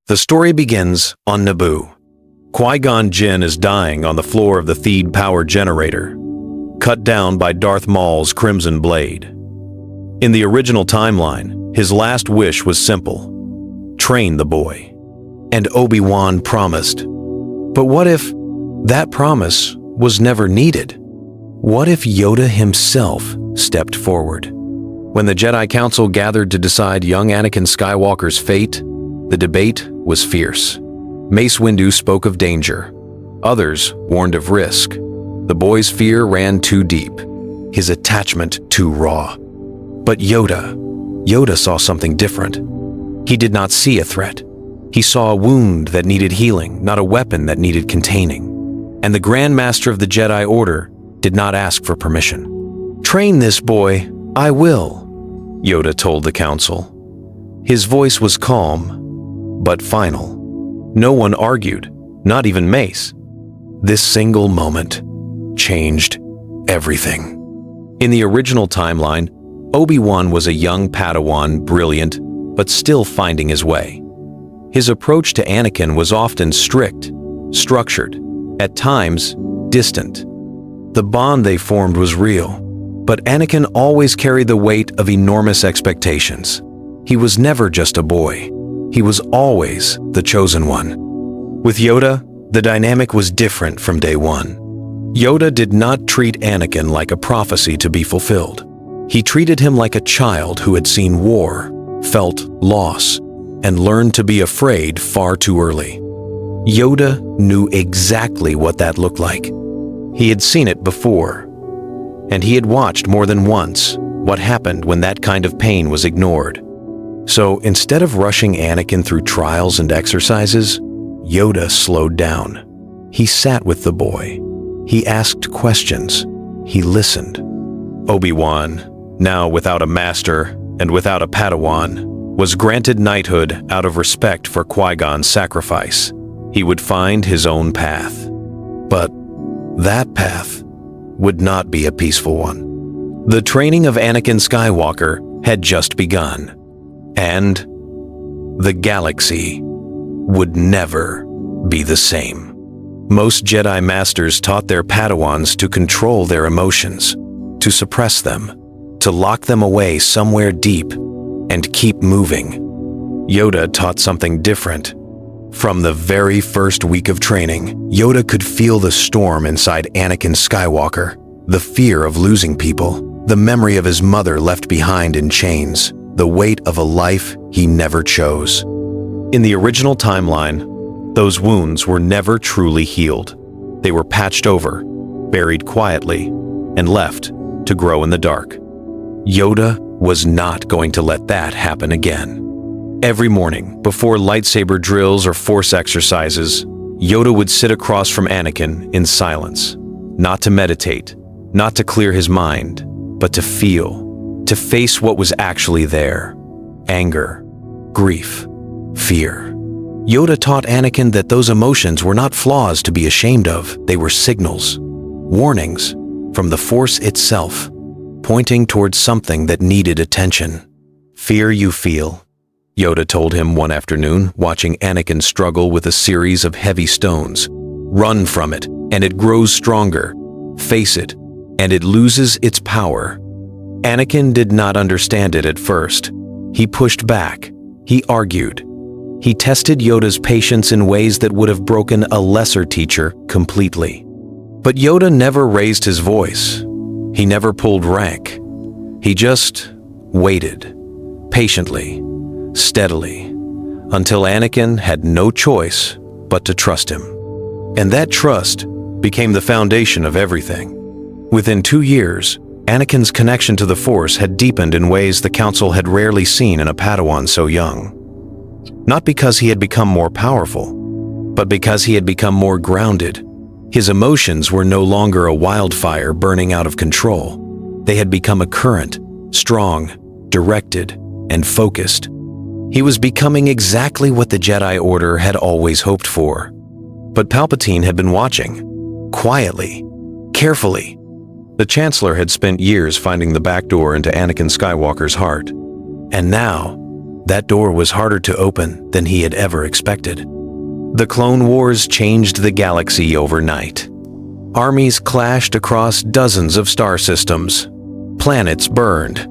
The story begins on Naboo. Qui-Gon Jinn is dying on the floor of the Theed power generator, cut down by Darth Maul's crimson blade. In the original timeline, his last wish was simple: train the boy. And Obi Wan promised. But what if that promise was never needed? What if Yoda himself stepped forward? When the Jedi Council gathered to decide young Anakin Skywalker's fate, the debate was fierce. Mace Windu spoke of danger. Others warned of risk. The boy's fear ran too deep, his attachment too raw. But Yoda saw something different. He did not see a threat. He saw a wound that needed healing, not a weapon that needed containing. And the Grand Master of the Jedi Order did not ask for permission. "Train this boy, I will," Yoda told the council. His voice was calm, but final. No one argued, not even Mace. This single moment changed everything. In the original timeline, Obi Wan was a young Padawan, brilliant, but still finding his way. His approach to Anakin was often strict, structured, at times distant. The bond they formed was real, but Anakin always carried the weight of enormous expectations. He was never just a boy. He was always the chosen one. With Yoda, the dynamic was different from day one. Yoda did not treat Anakin like a prophecy to be fulfilled. He treated him like a child who had seen war, felt loss, and learned to be afraid far too early. Yoda knew exactly what that looked like. He had seen it before, and he had watched more than once what happened when that kind of pain was ignored. So instead of rushing Anakin through trials and exercises, Yoda slowed down. He sat with the boy. He asked questions. He listened. Obi-Wan, now without a master and without a Padawan, was granted knighthood out of respect for Qui-Gon's sacrifice. He would find his own path. But that path would not be a peaceful one. The training of Anakin Skywalker had just begun. And the galaxy would never be the same. Most Jedi Masters taught their Padawans to control their emotions, to suppress them, to lock them away somewhere deep, and keep moving. Yoda taught something different. From the very first week of training, Yoda could feel the storm inside Anakin Skywalker, the fear of losing people, the memory of his mother left behind in chains, the weight of a life he never chose. In the original timeline, those wounds were never truly healed. They were patched over, buried quietly, and left to grow in the dark. Yoda was not going to let that happen again. Every morning, before lightsaber drills or force exercises, Yoda would sit across from Anakin in silence, not to meditate, not to clear his mind, but to feel. To face what was actually there: anger, grief, fear. Yoda taught Anakin that those emotions were not flaws to be ashamed of. They were signals, warnings from the Force itself, pointing towards something that needed attention. "Fear you feel," Yoda told him one afternoon, watching Anakin struggle with a series of heavy stones. "Run from it, and it grows stronger. Face it, and it loses its power." Anakin did not understand it at first. He pushed back. He argued. He tested Yoda's patience in ways that would have broken a lesser teacher completely. But Yoda never raised his voice. He never pulled rank. He just waited, patiently, steadily, until Anakin had no choice but to trust him. And that trust became the foundation of everything. Within 2 years, Anakin's connection to the Force had deepened in ways the Council had rarely seen in a Padawan so young. Not because he had become more powerful, but because he had become more grounded. His emotions were no longer a wildfire burning out of control. They had become a current, strong, directed, and focused. He was becoming exactly what the Jedi Order had always hoped for. But Palpatine had been watching, quietly, carefully. The Chancellor had spent years finding the back door into Anakin Skywalker's heart. And now, That door was harder to open than he had ever expected. The Clone Wars changed the galaxy overnight. Armies clashed across dozens of star systems. Planets burned.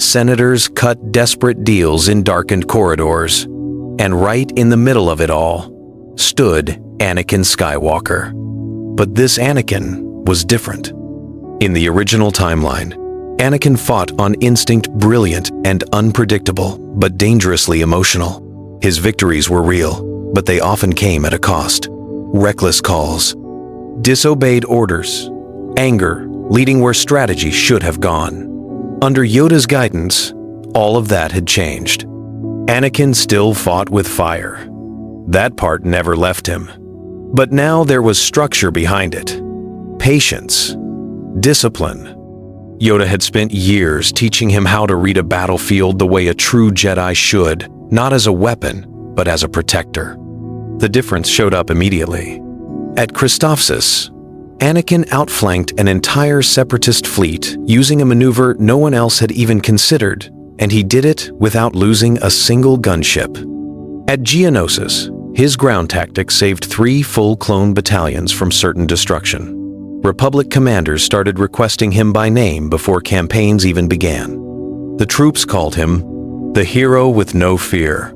Senators cut desperate deals in darkened corridors. And right in the middle of it all stood Anakin Skywalker. But this Anakin was different. In the original timeline, Anakin fought on instinct, brilliant and unpredictable, but dangerously emotional. His victories were real, but they often came at a cost. Reckless calls, disobeyed orders, anger leading where strategy should have gone. Under Yoda's guidance, all of that had changed. Anakin still fought with fire. That part never left him. But now there was structure behind it. Patience, discipline. Yoda had spent years teaching him how to read a battlefield the way a true Jedi should, not as a weapon, but as a protector. The difference showed up immediately. At Christophsis, Anakin outflanked an entire Separatist fleet using a maneuver no one else had even considered, and he did it without losing a single gunship. At Geonosis, his ground tactics saved 3 full clone battalions from certain destruction. Republic commanders started requesting him by name before campaigns even began. The troops called him the hero with no fear,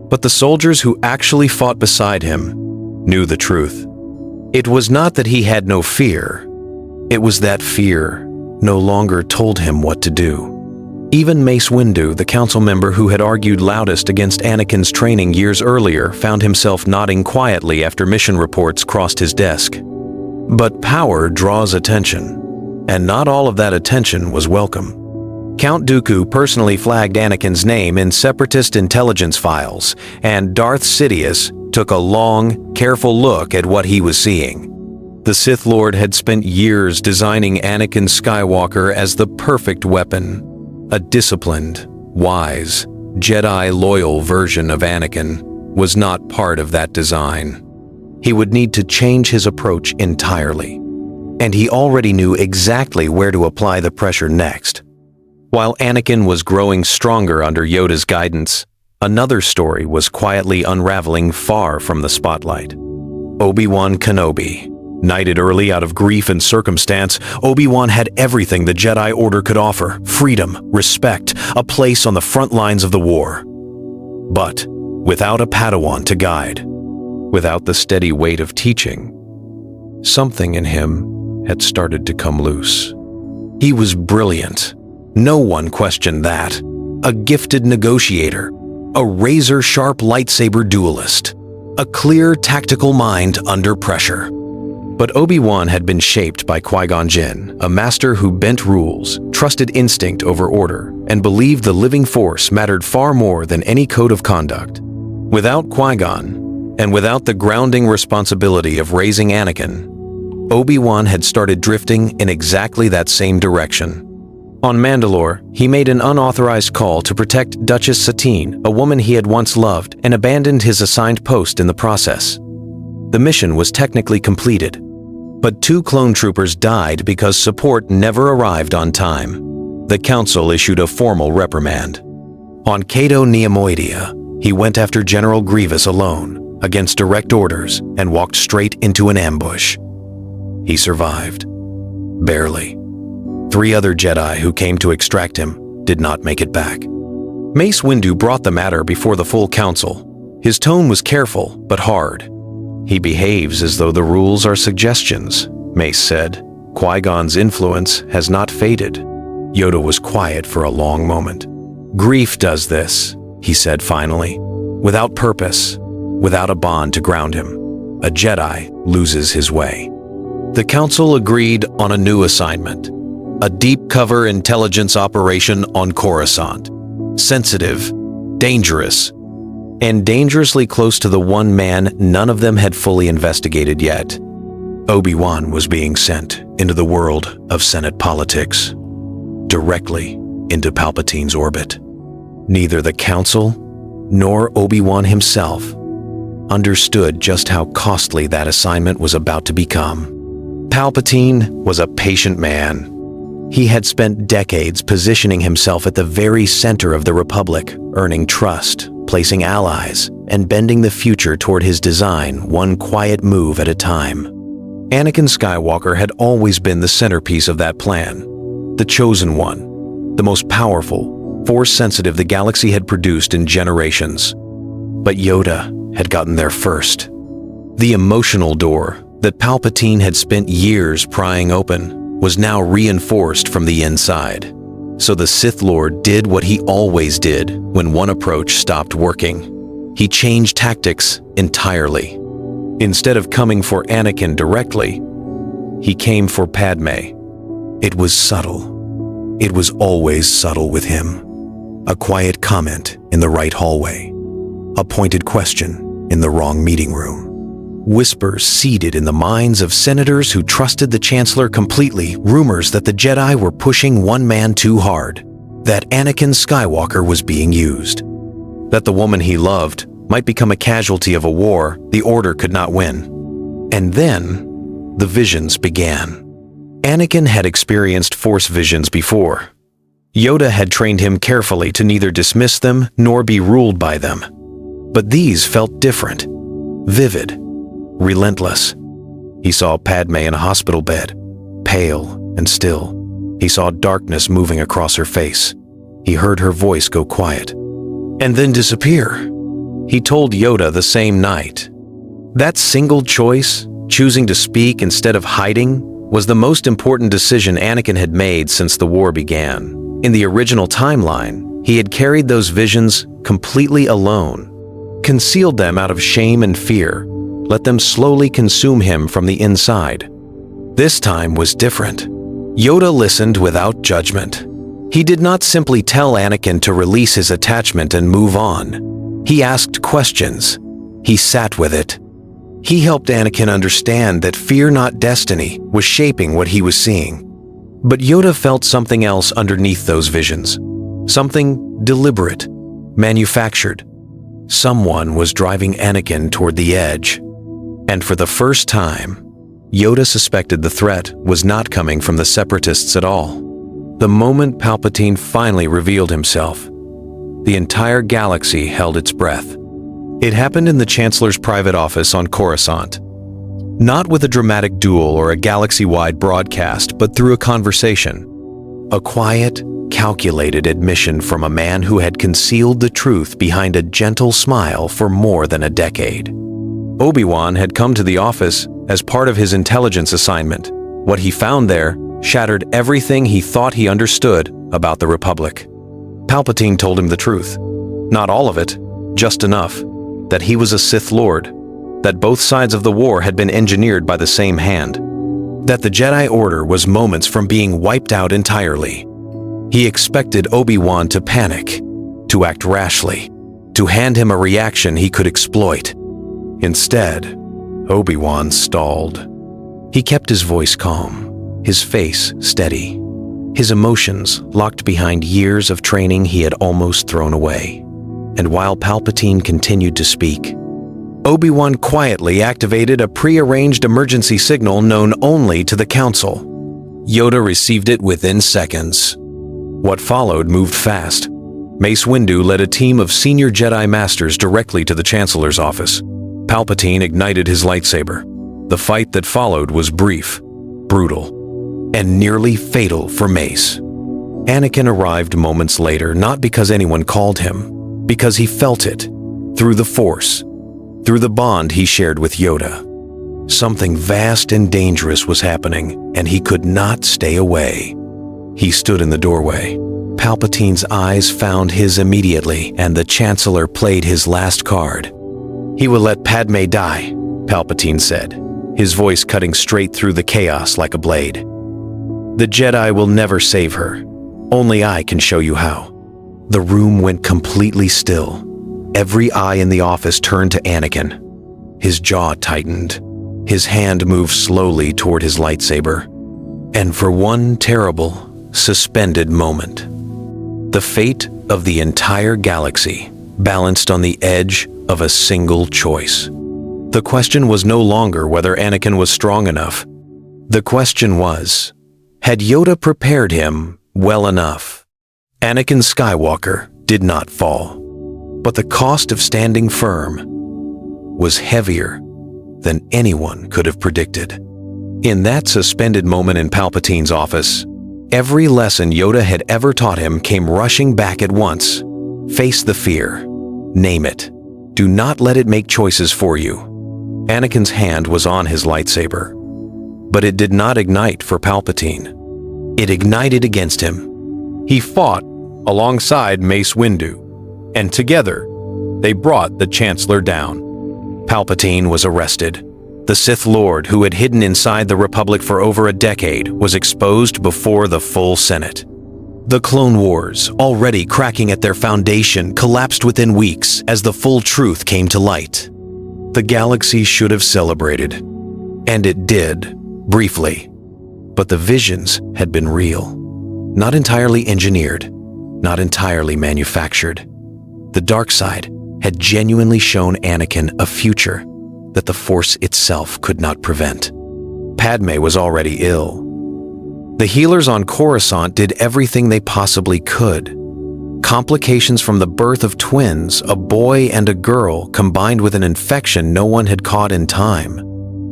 but the soldiers who actually fought beside him knew the truth. It was not that he had no fear, it was that fear no longer told him what to do. Even Mace Windu, the council member who had argued loudest against Anakin's training years earlier, found himself nodding quietly after mission reports crossed his desk. But power draws attention, and not all of that attention was welcome. Count Dooku personally flagged Anakin's name in Separatist intelligence files, and Darth Sidious took a long, careful look at what he was seeing. The Sith Lord had spent years designing Anakin Skywalker as the perfect weapon. A disciplined, wise, Jedi-loyal version of Anakin was not part of that design. He would need to change his approach entirely, and he already knew exactly where to apply the pressure next. While Anakin was growing stronger under Yoda's guidance, another story was quietly unraveling far from the spotlight. Obi Wan Kenobi. Knighted early out of grief and circumstance, Obi Wan had everything the Jedi Order could offer: freedom, respect, a place on the front lines of the war. But without a Padawan to guide, without the steady weight of teaching, something in him had started to come loose. He was brilliant. No one questioned that. A gifted negotiator, a razor-sharp lightsaber duelist, a clear tactical mind under pressure. But Obi-Wan had been shaped by Qui-Gon Jinn, a master who bent rules, trusted instinct over order, and believed the living force mattered far more than any code of conduct. Without Qui-Gon, and without the grounding responsibility of raising Anakin, Obi-Wan had started drifting in exactly that same direction. On Mandalore, he made an unauthorized call to protect Duchess Satine, a woman he had once loved, and abandoned his assigned post in the process. The mission was technically completed, but 2 clone troopers died because support never arrived on time. The council issued a formal reprimand. On Cato Neimoidia, he went after General Grievous alone, against direct orders, and walked straight into an ambush. He survived. Barely. 3 other Jedi who came to extract him did not make it back. Mace Windu brought the matter before the full council. His tone was careful, but hard. "He behaves as though the rules are suggestions," Mace said. "Qui-Gon's influence has not faded." Yoda was quiet for a long moment. "Grief does this," he said finally. "Without purpose, without a bond to ground him, a Jedi loses his way." The council agreed on a new assignment. A deep-cover intelligence operation on Coruscant. Sensitive, dangerous, and dangerously close to the one man none of them had fully investigated yet. Obi-Wan was being sent into the world of Senate politics, directly into Palpatine's orbit. Neither the Council nor Obi-Wan himself understood just how costly that assignment was about to become. Palpatine was a patient man. He had spent decades positioning himself at the very center of the Republic, earning trust, placing allies and bending the future toward his design one quiet move at a time. Anakin Skywalker had always been the centerpiece of that plan, the chosen one, the most powerful, force-sensitive the galaxy had produced in generations. But Yoda had gotten there first. The emotional door that Palpatine had spent years prying open was now reinforced from the inside. So the Sith Lord did what he always did when one approach stopped working. He changed tactics entirely. Instead of coming for Anakin directly, he came for Padme. It was subtle. It was always subtle with him. A quiet comment in the right hallway. A pointed question in the wrong meeting room. Whispers seeded in the minds of senators who trusted the Chancellor completely, rumors that the Jedi were pushing one man too hard, that Anakin Skywalker was being used, that the woman he loved might become a casualty of a war the Order could not win. And then, the visions began. Anakin had experienced Force visions before. Yoda had trained him carefully to neither dismiss them nor be ruled by them. But these felt different, vivid, relentless. He saw Padme in a hospital bed, pale and still. He saw darkness moving across her face. He heard her voice go quiet, and then disappear. He told Yoda the same night. That single choice, choosing to speak instead of hiding, was the most important decision Anakin had made since the war began. In the original timeline, he had carried those visions completely alone, concealed them out of shame and fear, let them slowly consume him from the inside. This time was different. Yoda listened without judgment. He did not simply tell Anakin to release his attachment and move on. He asked questions. He sat with it. He helped Anakin understand that fear not destiny was shaping what he was seeing. But Yoda felt something else underneath those visions. Something deliberate, manufactured. Someone was driving Anakin toward the edge. And for the first time, Yoda suspected the threat was not coming from the Separatists at all. The moment Palpatine finally revealed himself, the entire galaxy held its breath. It happened in the Chancellor's private office on Coruscant. Not with a dramatic duel or a galaxy-wide broadcast, but through a conversation. A quiet, calculated admission from a man who had concealed the truth behind a gentle smile for more than a decade. Obi Wan had come to the office as part of his intelligence assignment. What he found there shattered everything he thought he understood about the Republic. Palpatine told him the truth. Not all of it, just enough. That he was a Sith Lord. That both sides of the war had been engineered by the same hand. That the Jedi Order was moments from being wiped out entirely. He expected Obi Wan to panic, to act rashly, to hand him a reaction he could exploit. Instead, Obi Wan stalled. He kept his voice calm, his face steady, his emotions locked behind years of training he had almost thrown away. And while Palpatine continued to speak, Obi Wan quietly activated a pre-arranged emergency signal known only to the Council. Yoda received it within seconds. What followed moved fast. Mace Windu led a team of senior Jedi Masters directly to the Chancellor's office. Palpatine ignited his lightsaber. The fight that followed was brief, brutal, and nearly fatal for Mace. Anakin arrived moments later, not because anyone called him, because he felt it, through the Force, through the bond he shared with Yoda. Something vast and dangerous was happening, and he could not stay away. He stood in the doorway. Palpatine's eyes found his immediately, and the Chancellor played his last card. "He will let Padme die," Palpatine said, his voice cutting straight through the chaos like a blade. "The Jedi will never save her. Only I can show you how." The room went completely still. Every eye in the office turned to Anakin. His jaw tightened. His hand moved slowly toward his lightsaber. And for one terrible, suspended moment, the fate of the entire galaxy balanced on the edge of a single choice. The question was no longer whether Anakin was strong enough. The question was, had Yoda prepared him well enough? Anakin Skywalker did not fall. But the cost of standing firm was heavier than anyone could have predicted. In that suspended moment in Palpatine's office, every lesson Yoda had ever taught him came rushing back at once. Face the fear. Name it. Do not let it make choices for you. Anakin's hand was on his lightsaber, but it did not ignite for Palpatine. It ignited against him. He fought alongside Mace Windu, and together they brought the Chancellor down. Palpatine was arrested. The Sith Lord, who had hidden inside the Republic for over a decade, was exposed before the full Senate. The Clone Wars, already cracking at their foundation, collapsed within weeks as the full truth came to light. The galaxy should have celebrated, and it did, briefly. But the visions had been real, not entirely engineered, not entirely manufactured. The dark side had genuinely shown Anakin a future that the Force itself could not prevent. Padme was already ill. The healers on Coruscant did everything they possibly could. Complications from the birth of twins, a boy and a girl, combined with an infection no one had caught in time.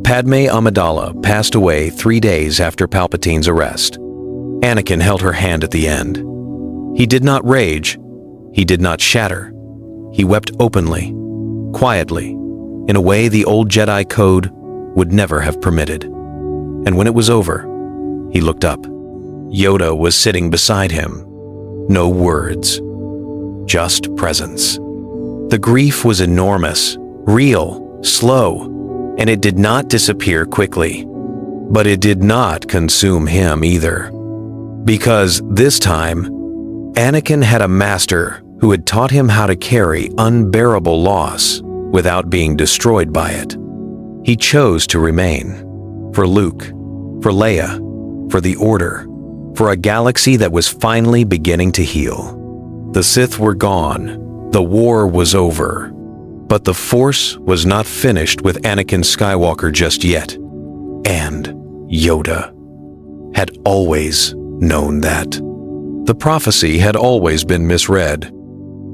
Padme Amidala passed away 3 days after Palpatine's arrest. Anakin held her hand at the end. He did not rage. He did not shatter. He wept openly, quietly, in a way the old Jedi code would never have permitted. And when it was over, he looked up. Yoda was sitting beside him. No words, just presence. The grief was enormous, real, slow, and it did not disappear quickly. But it did not consume him either. Because this time, Anakin had a master who had taught him how to carry unbearable loss without being destroyed by it. He chose to remain. For Luke, for Leia, for the Order, for a galaxy that was finally beginning to heal. The Sith were gone. The war was over. But the Force was not finished with Anakin Skywalker just yet. And Yoda had always known that. The prophecy had always been misread.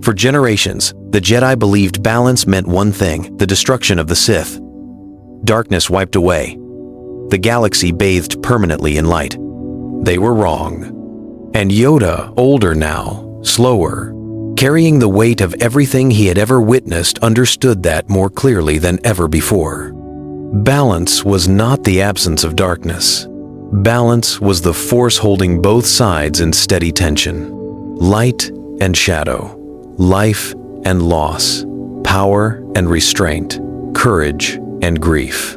For generations, the Jedi believed balance meant one thing: the destruction of the Sith. Darkness wiped away. The galaxy bathed permanently in light. They were wrong. And Yoda, older now, slower, carrying the weight of everything he had ever witnessed, understood that more clearly than ever before. Balance was not the absence of darkness. Balance was the Force holding both sides in steady tension. Light and shadow, life and loss, power and restraint, courage and grief.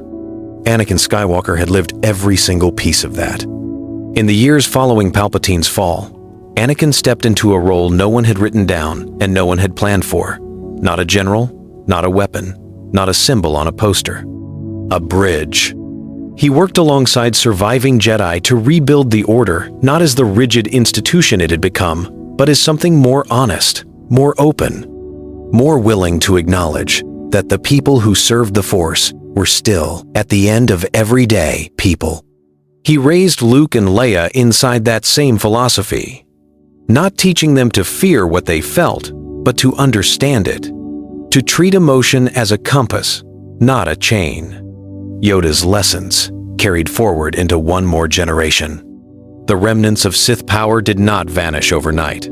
Anakin Skywalker had lived every single piece of that. In the years following Palpatine's fall, Anakin stepped into a role no one had written down and no one had planned for. Not a general, not a weapon, not a symbol on a poster. A bridge. He worked alongside surviving Jedi to rebuild the Order, not as the rigid institution it had become, but as something more honest, more open, more willing to acknowledge that the people who served the Force were still, at the end of every day, people. He raised Luke and Leia inside that same philosophy, not teaching them to fear what they felt, but to understand it, to treat emotion as a compass, not a chain. Yoda's lessons carried forward into one more generation. The remnants of Sith power did not vanish overnight.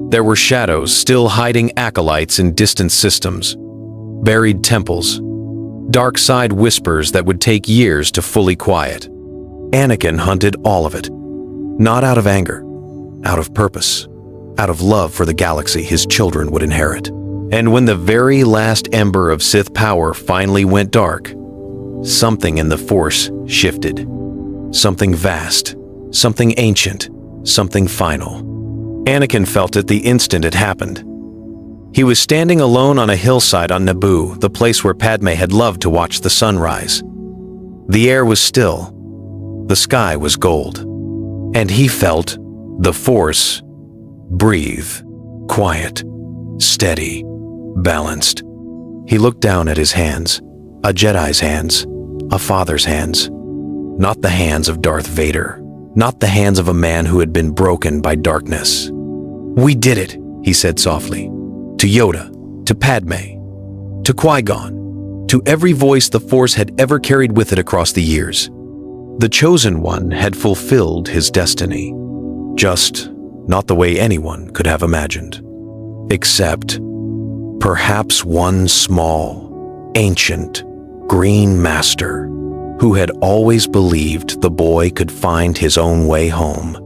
There were shadows still hiding acolytes in distant systems, buried temples, dark side whispers that would take years to fully quiet. Anakin hunted all of it, not out of anger, out of purpose, out of love for the galaxy his children would inherit. And when the very last ember of Sith power finally went dark, something in the Force shifted. Something vast, something ancient, something final. Anakin felt it the instant it happened. He was standing alone on a hillside on Naboo, the place where Padme had loved to watch the sunrise. The air was still. The sky was gold. And he felt the Force breathe, quiet, steady, balanced. He looked down at his hands, a Jedi's hands, a father's hands. Not the hands of Darth Vader, not the hands of a man who had been broken by darkness. "We did it," he said softly. To Yoda, to Padme, to Qui-Gon, to every voice the Force had ever carried with it across the years. The Chosen One had fulfilled his destiny, just not the way anyone could have imagined. Except, perhaps one small, ancient, green master who had always believed the boy could find his own way home.